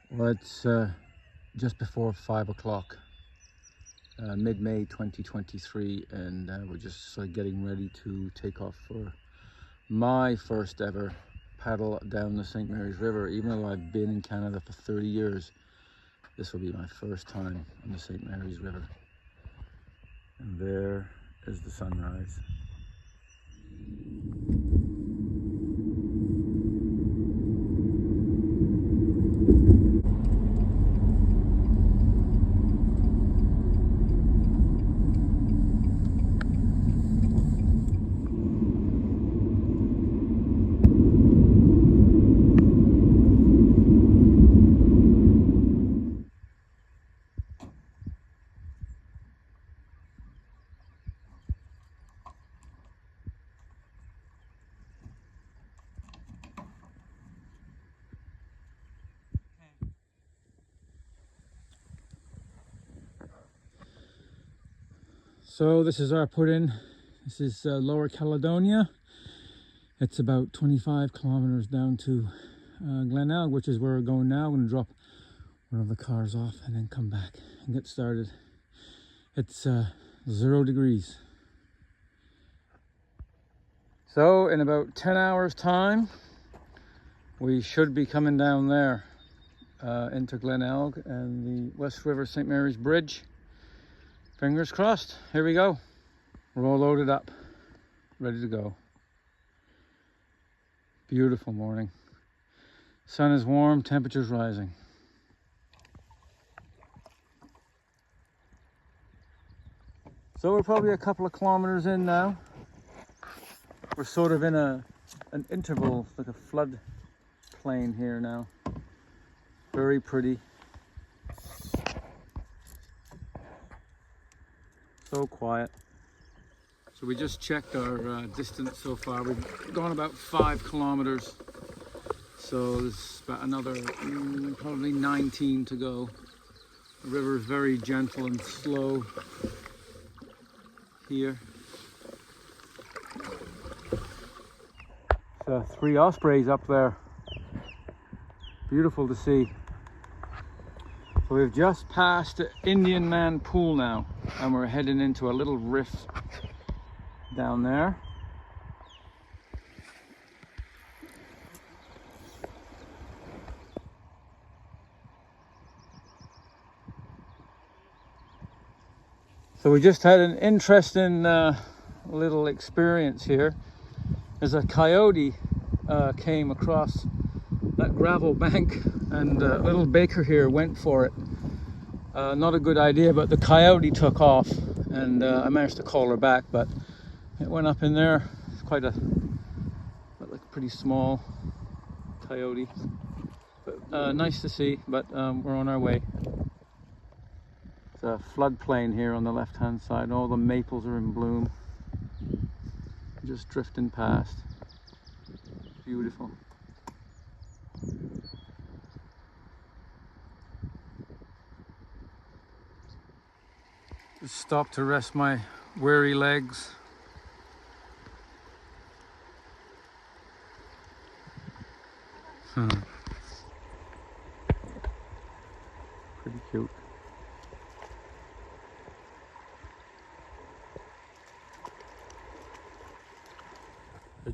Well, it's just before 5 o'clock, mid-May 2023, and we're just sort of getting ready to take off for my first ever paddle down the St. Mary's River. Even though I've been in Canada for 30 years, this will be my first time on the St. Mary's River. And there is the sunrise. So this is our put in. This is Lower Caledonia. It's about 25 kilometers down to Glenelg, which is where we're going now. I'm going to drop one of the cars off and then come back and get started. It's 0 degrees. So in about 10 hours time, we should be coming down there into Glenelg and the West River St. Mary's Bridge. Fingers crossed. Here we go. We're all loaded up, ready to go. Beautiful morning. Sun is warm, temperature's rising. So we're probably a couple of kilometers in now. We're sort of in an interval, like a flood plain here now. Very pretty. So quiet. So we just checked our distance so far. We've gone about 5 kilometers. So there's about another probably 19 to go. The river is very gentle and slow here. So 3 ospreys up there. Beautiful to see. So we've just passed the Indian Man Pool now, and we're heading into a little rift down there. So we just had an interesting little experience here. As a coyote came across that gravel bank, and little Baker here went for it. Not a good idea, but the coyote took off, and I managed to call her back, but it went up in there. It's quite a pretty small coyote, but nice to see. But we're on our way. It's a floodplain here on the left hand side. All the maples are in bloom, just drifting past. Beautiful. Just stop to rest my weary legs. Pretty cute.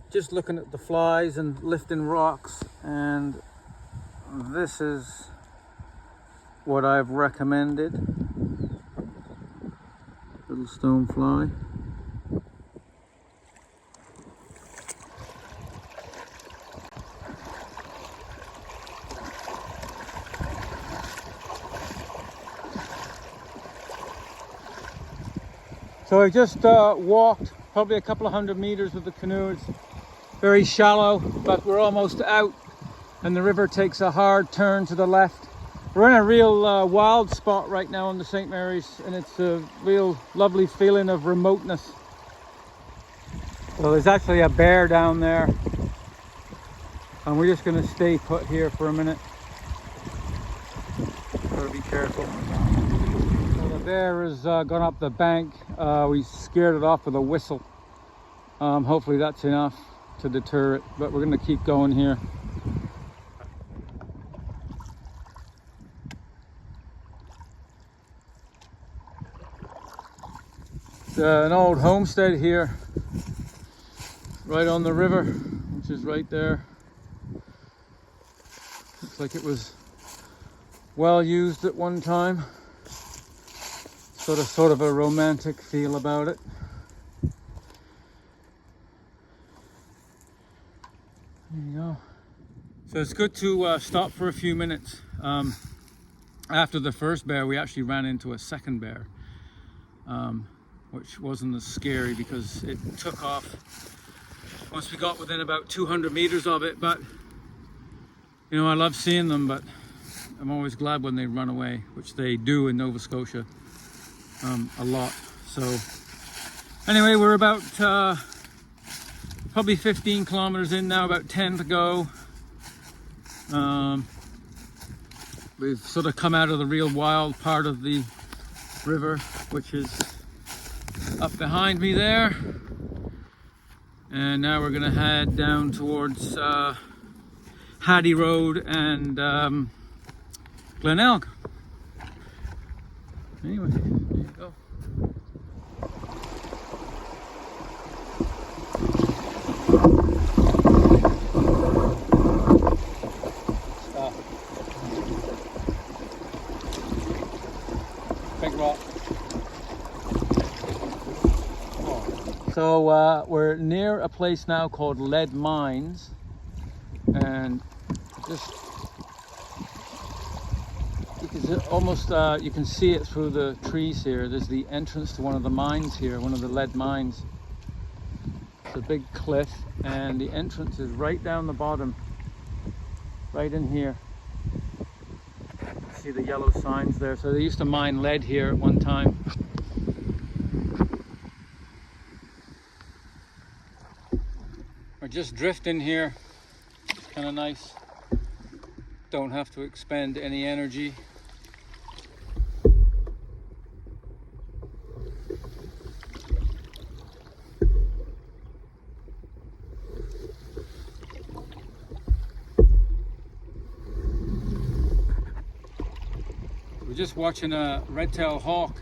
Just looking at the flies and lifting rocks, and this is what I've recommended. Little stone fly. So I just walked probably a couple of 100 meters with the canoe. It's very shallow, but we're almost out, and the river takes a hard turn to the left. We're in a real wild spot right now on the St. Mary's, and it's a real lovely feeling of remoteness. So there's actually a bear down there, and we're just going to stay put here for a minute. Gotta be careful. So the bear has gone up the bank. We scared it off with a whistle. Hopefully that's enough to deter it, but we're going to keep going here. It's an old homestead here, right on the river, which is right there. Looks like it was well used at one time. Sort of a romantic feel about it. There you go. So it's good to stop for a few minutes. After the first bear, we actually ran into a second bear, which wasn't as scary because it took off once we got within about 200 meters of it. But you know, I love seeing them, but I'm always glad when they run away, which they do in Nova Scotia a lot. So anyway, we're about probably 15 kilometers in now, about 10 to go. We've sort of come out of the real wild part of the river, which is up behind me there. And now we're going to head down towards Hattie Road and Glenelg. Anyway, there you go. Stop. Big rock. So we're near a place now called Lead Mines, and just almost you can see it through the trees here. There's the entrance to one of the mines here, one of the lead mines. It's a big cliff, and the entrance is right down the bottom, right in here. See the yellow signs there. So they used to mine lead here at one time. We're just drifting here. It's kind of nice. Don't have to expend any energy. We're just watching a red-tailed hawk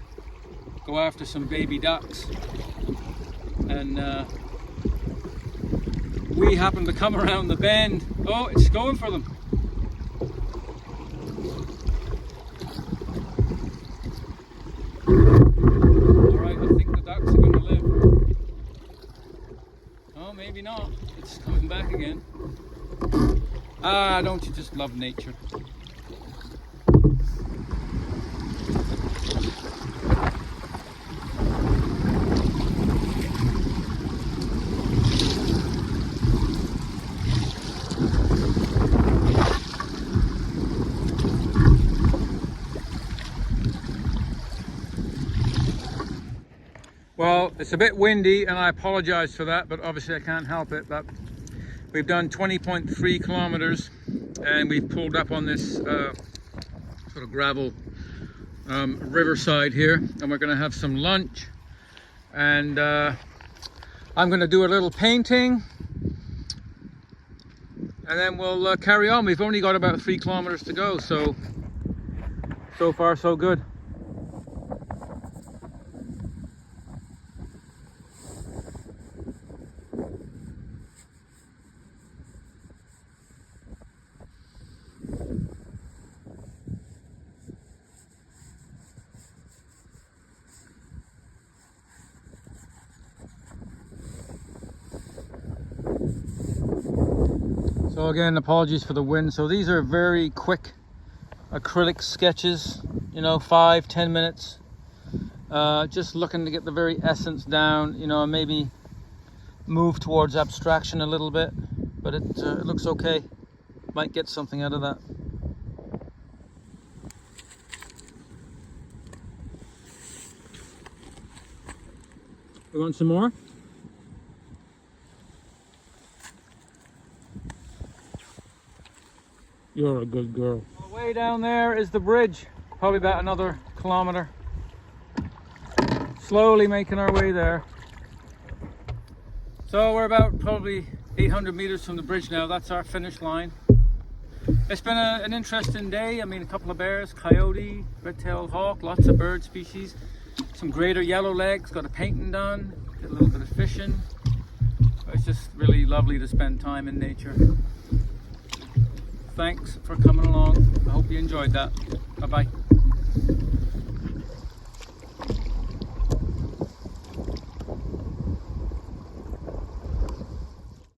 go after some baby ducks, and we happen to come around the bend. Oh, it's going for them. Alright, I think the ducks are going to live. Oh, maybe not. It's coming back again. Ah, don't you just love nature? Well, it's a bit windy and I apologize for that, but obviously I can't help it. But we've done 20.3 kilometers and we've pulled up on this sort of gravel riverside here, and we're going to have some lunch, and I'm going to do a little painting, and then we'll carry on. We've only got about 3 kilometers to go, so far so good. So again, apologies for the wind. So these are very quick acrylic sketches, you know, 5-10 minutes. Just looking to get the very essence down, you know, and maybe move towards abstraction a little bit, but it looks okay. Might get something out of that. We want some more? You're a good girl. Well, way down there is the bridge, probably about another kilometer. Slowly making our way there. So we're about probably 800 meters from the bridge now. That's our finish line. It's been an interesting day. I mean, a couple of bears, coyote, red-tailed hawk, lots of bird species. some greater yellowlegs, got a painting done, did a little bit of fishing. It's just really lovely to spend time in nature. Thanks for coming along. I hope you enjoyed that. Bye-bye.